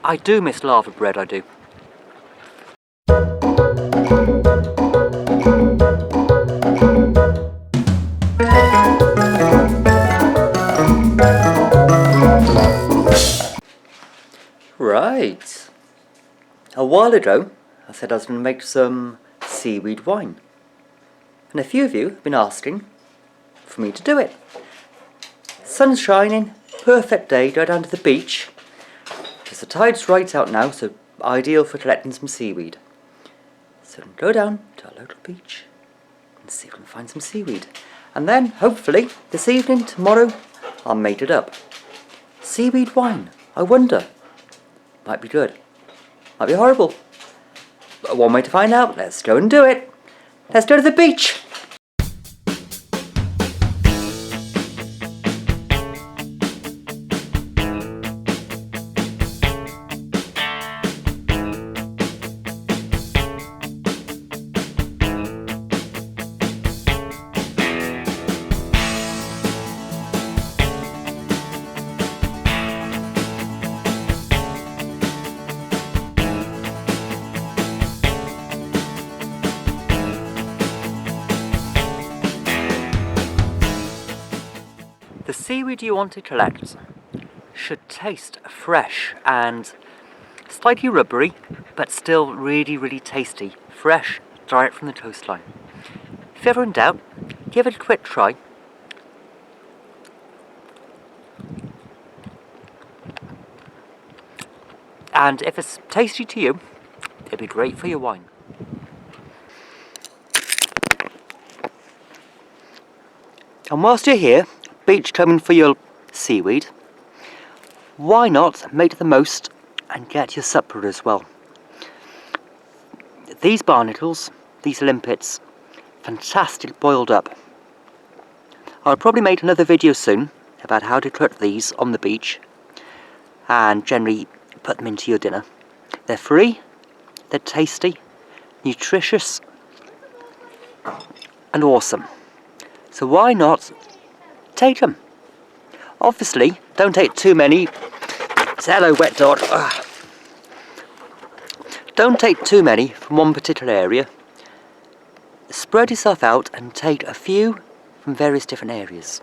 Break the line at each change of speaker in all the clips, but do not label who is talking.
I do miss lava bread, I do. Right. A while ago, I said I was going to make some seaweed wine. And a few of you have been asking for me to do it. Sun's shining, perfect day, go down to the beach. Because the tide's right out now, so ideal for collecting some seaweed. So go down to our local beach and see if we can find some seaweed. And then, hopefully, this evening, tomorrow, I'll make it up. Seaweed wine, I wonder. Might be good. Might be horrible. But one way to find out, let's go and do it. Let's go to the beach. The seaweed you want to collect should taste fresh and slightly rubbery, but still really, really tasty. Fresh, direct from the coastline. If ever in doubt, give it a quick try. And if it's tasty to you, it'd be great for your wine. And whilst you're here, beachcombing for your seaweed, why not make the most and get your supper as well? These barnacles, these limpets, fantastic boiled up. I'll probably make another video soon about how to cook these on the beach and generally put them into your dinner. They're free, they're tasty, nutritious and awesome. So why not take them? Obviously, don't take too many. Say hello, wet dog. Ugh. Don't take too many from one particular area. Spread yourself out and take a few from various different areas.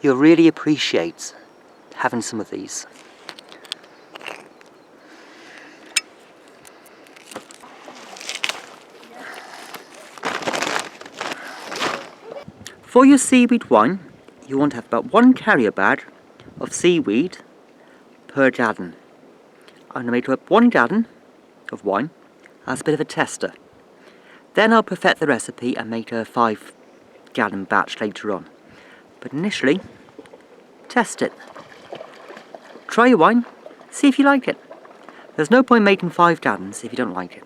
You'll really appreciate having some of these. For your seaweed wine, you want to have about 1 carrier bag of seaweed per gallon. I'm going to make up 1 gallon of wine as a bit of a tester. Then I'll perfect the recipe and make a 5 gallon batch later on. But initially, test it. Try your wine, see if you like it. There's no point making 5 gallons if you don't like it.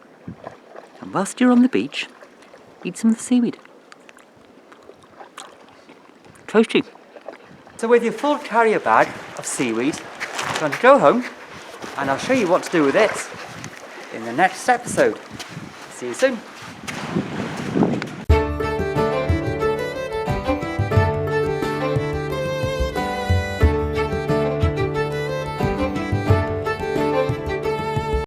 And whilst you're on the beach, eat some of the seaweed. Toasty. So with your full carrier bag of seaweed, you're going to go home and I'll show you what to do with it in the next episode. See you soon.